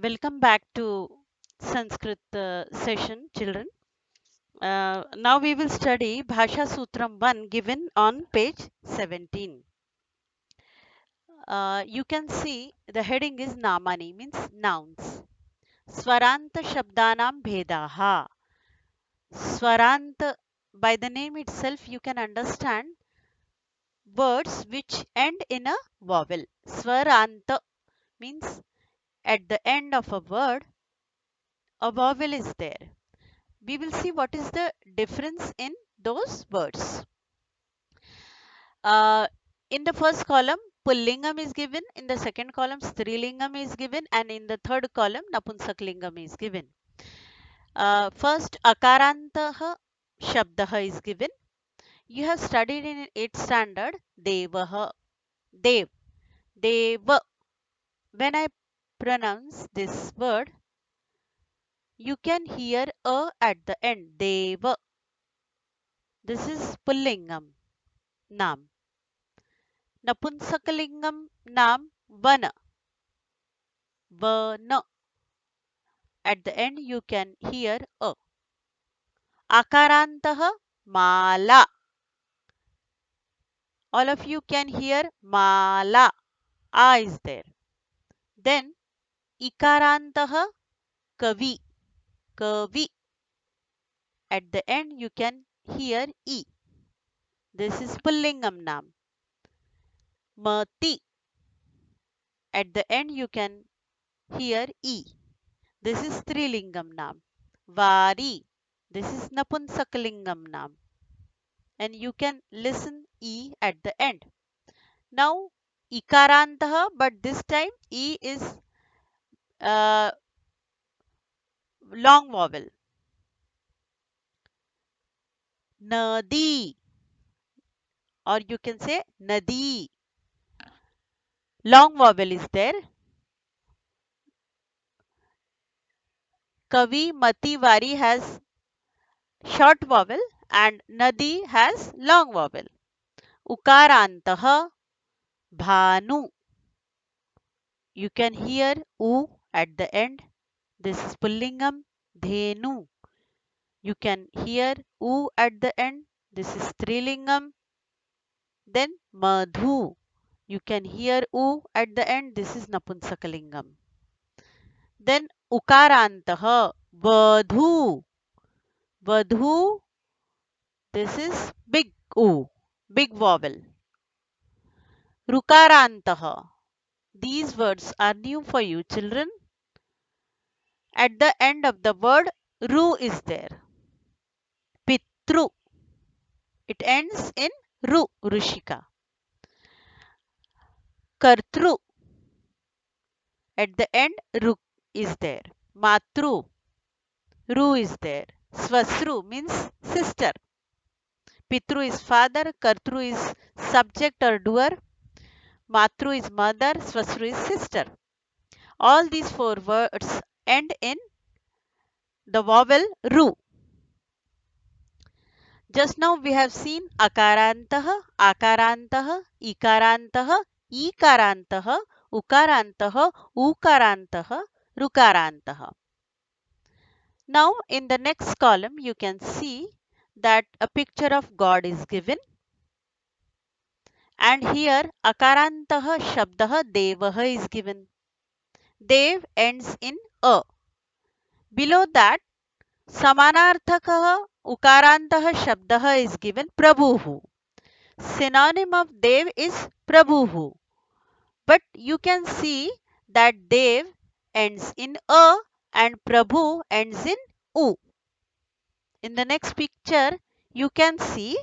Welcome back to Sanskrit session, children. Now we will study Bhasha Sutram 1 given on page 17. You can see the heading is Namani, means nouns. Swaranta Shabdanam Bhedaha. Swaranta, by the name itself, you can understand words which end in a vowel. Swaranta means at the end of a word, a vowel is there. We will see what is the difference in those words. Uh, in the first column, Pullingam is given, in the second column, Strilingam is given, and in the third column, Napunsaklingam is given. First, Akarantaha Shabdaha is given. You have studied in 8th standard, Devaha, Dev, Deva. When I pronounce this word, you can hear a at the end, Deva. This is Pullingam, Nam. Napunsakalingam Nam Vana. Vana. At the end you can hear a. Akarantaha Mala. All of you can hear Mala. A is there. Then Ikarantaha Kavi. Kavi. At the end you can hear E. This is Pullingam Nam. Mati. At the end you can hear E. This is Strilingam Nam. Vari. This is Napunsakalingam Nam. And you can listen E at the end. Now, Ikarantaha, but this time E is uh, long vowel. Nadi, or you can say Nadi. Long vowel is there. Kavi, Mati, Vari has short vowel and Nadi has long vowel. Ukarantaha, Bhanu. You can hear U at the end. This is Pullingam. Dhenu. You can hear U at the end. This is Strilingam. Then Madhu. You can hear U at the end. This is Napunsakalingam. Then Ukarantaha. Vadhu. Vadhu. This is big U. Big vowel. Rukarantaha. These words are new for you, children. At the end of the word, Ru is there. Pitru. It ends in Ru. Rushika. Kartru. At the end, Ru is there. Matru. Ru is there. Swasru means sister. Pitru is father. Kartru is subject or doer. Matru is mother. Swasru is sister. All these four words end in the vowel Ru. Just now we have seen Akarantaha, Akarantaha, Ikarantaha, Ikarantaha, Ukarantaha, Ukarantaha, Rukarantaha. Now in the next column you can see that a picture of God is given, and here Akarantaha Shabdaha Devaha is given. Dev ends in A. Below that Samanarthakaha Ukarantaha Shabdaha is given Prabhuhu. Synonym of Dev is Prabhuhu. But you can see that Dev ends in A and Prabhu ends in U. In the next picture, you can see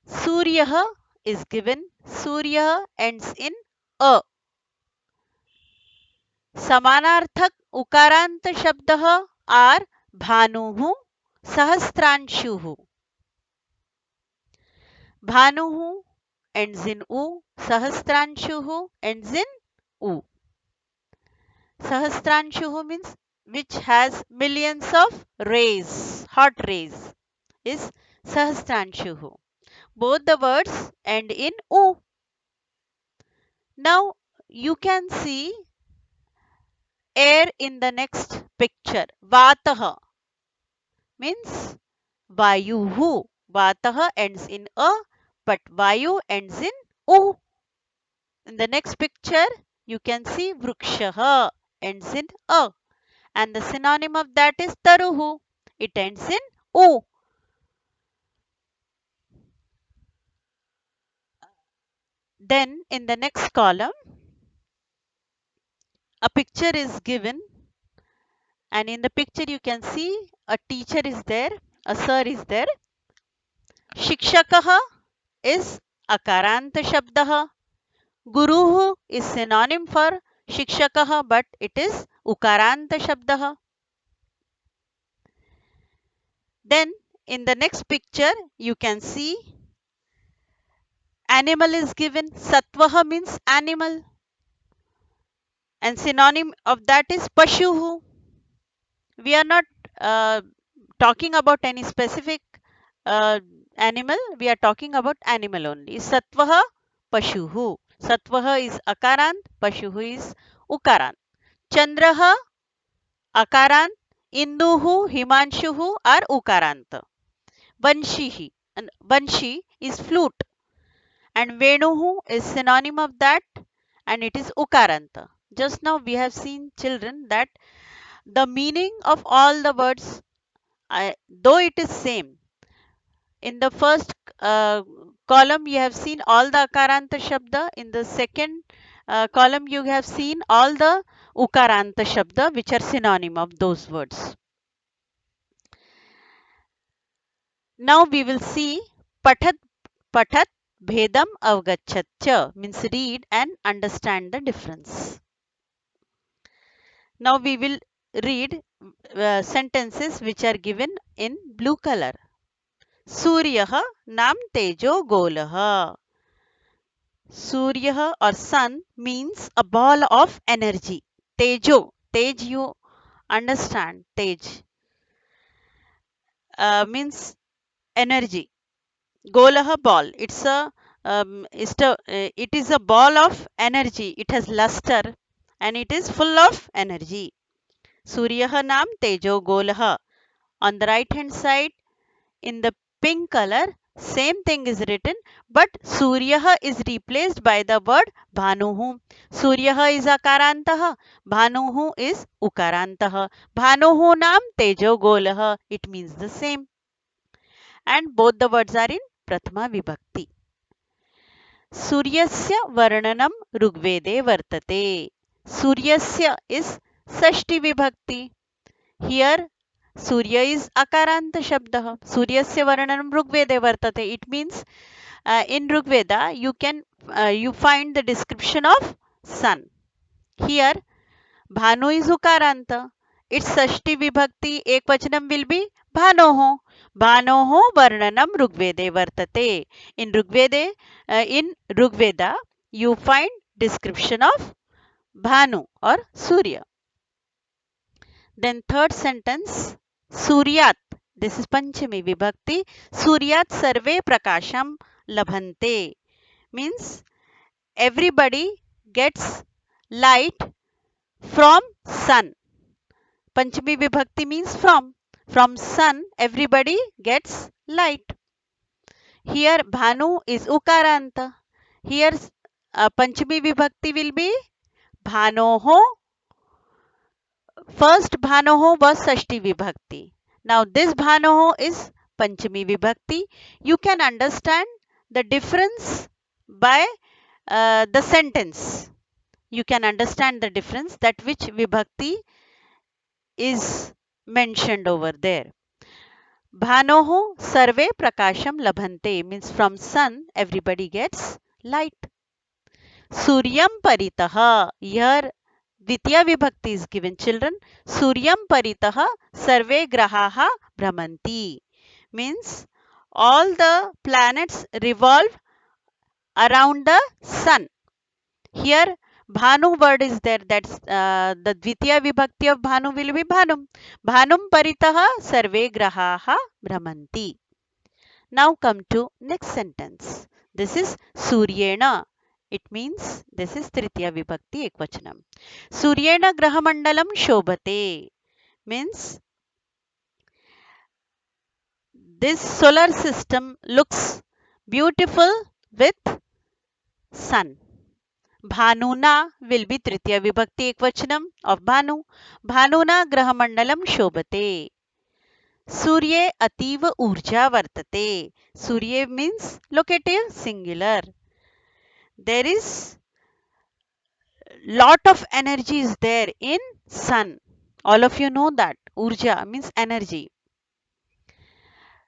Suryaha is given. Suryaha ends in A. Samanarthak Ukaranta Shabdaha are Bhanuhu, Sahasranshuhu. Bhanuhu ends in U. Sahasranshuhu ends in U. Sahasranshuhu means which has millions of rays, hot rays, is Sahasranshuhu. Both the words end in U. Now you can see air in the next picture. Vatah means Vayuhu. Vatah ends in a, but Vayu ends in U. In the next picture, you can see Vrikshaha ends in a. And the synonym of that is Taruhu. It ends in U. Then in the next column, a picture is given, and in the picture you can see a teacher is there, a sir is there. Shikshakaha is akaranta shabdaha. Guruhu is synonym for shikshakaha, but it is ukaranta shabdaha. Then in the next picture you can see animal is given. Satvaha means animal, and synonym of that is pashuhu. We are not uh, talking about any specific uh, animal, we are talking about animal only. Satvaha, Pashuhu. Satvaha is Akarant, Pashuhu is Ukarant. Chandraha, Akarant, Induhu, Himanshuhu are Ukarant. Vanshihi, and Vanshi is flute, and Venuhu is synonym of that, and it is Ukaranta. Just now we have seen, children, that the meaning of all the words, though it is same, in the first column you have seen all the akaranta shabda, in the second column you have seen all the ukaranta shabda, which are synonym of those words. Now we will see pathat pathat bhedam avgachat cha, means read and understand the difference. Now we will read sentences which are given in blue color. Suryah nam tejo golah. Surya or sun means a ball of energy. Tejo, tej, you understand, tej means energy. Golaha ball. It is a ball of energy. It has luster and it is full of energy. Surya nam tejo golaha. On the right hand side, in the pink color, same thing is written, but Surya is replaced by the word Bhanuhu. Surya is Akarantaha, Bhanuhu is Ukarantaha. Bhanuhu nam Tejo Golah. It means the same. And both the words are in Prathama Vibhakti. Suryasya Varnanam Rugvede Vartate. Suryasya is Sashti Vibhakti. Here Surya is Akaranta Shabdah. Suryasya Varnanam Rugvede Vartate. It means in Rigveda you find the description of sun. Here Bhanu is Ukaranta. Its Sashti Vibhakti Ekvachanam will be Bhanoho. Bhanoho Varnanam Rugvede Vartate. In Rigveda you find description of Bhanu or Surya. Then third sentence, Suryat. This is Panchami Vibhakti. Suryat sarve prakasham labhante. Means everybody gets light from sun. Panchami Vibhakti means from. From sun, everybody gets light. Here Bhanu is Ukaranta. Here Panchami Vibhakti will be Bhanoho. First Bhanoho was Sashti Vibhakti. Now this Bhanoho is Panchami Vibhakti. You can understand the difference by the sentence. You can understand the difference, that which Vibhakti is mentioned over there. Bhanoho sarve prakasham labhante means from sun everybody gets light. Suryam paritaha, here Ditya Vibhakti is given, children. Suryam paritaha sarve grahaha brahmanti means all the planets revolve around the sun. Here Bhanu word is there. That's the Dvitiya Vibhakti of Bhanu will be Bhanum. Bhanum paritaha sarve grahaha brahmanti. Now come to next sentence. This is Suryena. It means this is Tritiya Vibhakti Ekvachanam. Suryena Grahamandalam Shobhate means this solar system looks beautiful with sun. Bhanuna will be Tritiya Vibhakti Ekvachanam of Bhanu. Bhanuna Grahamandalam Shobhate. Surye Ativa Urja Vartate. Surye means locative singular. There is lot of energy is there in sun. All of you know that. Urja means energy.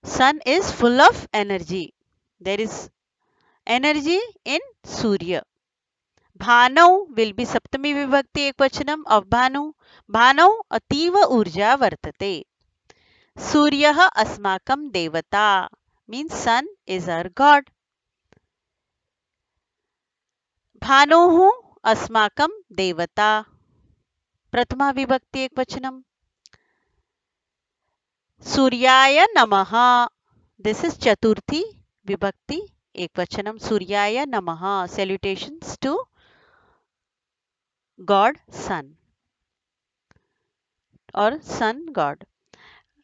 Sun is full of energy. There is energy in Surya. Bhanau will be Saptami Vibhakti Ekvachanam of Bhanu. Bhanau Ativa Urja Vartate. Suryaha Asmakam Devata means sun is our god. Bhanuhu Asmakam Devata. Prathama Vibhakti Ekvachanam. Suryaya Namaha. This is Chaturthi Vibhakti Ekvachanam. Suryaya Namaha. Salutations to God Sun or Sun God.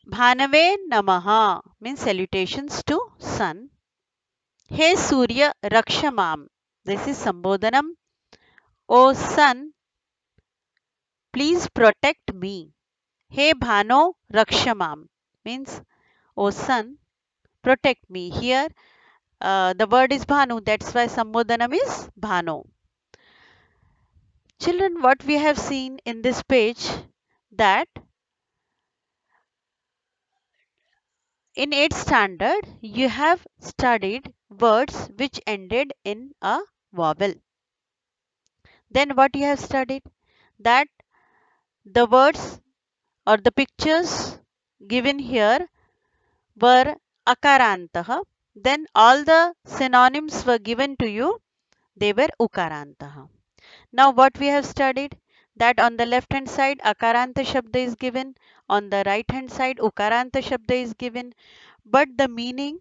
Bhanave Namaha means salutations to Sun. Hey Surya Rakshamam. This is Sambodhanam. O Sun, please protect me. Hey Bhano Rakshamam means O Sun, protect me. Here the word is Bhanu. That's why Sambodhanam is Bhano. Children, what we have seen in this page that in 8th standard you have studied words which ended in a vowel. Then what you have studied? That the words or the pictures given here were akarantaha. Then all the synonyms were given to you. They were ukarantaha. Now what we have studied? That on the left hand side akaranta shabda is given. On the right hand side ukaranta shabda is given. But the meaning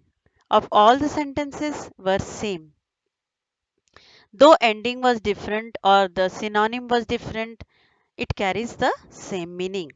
of all the sentences were same. Though ending was different or the synonym was different, it carries the same meaning.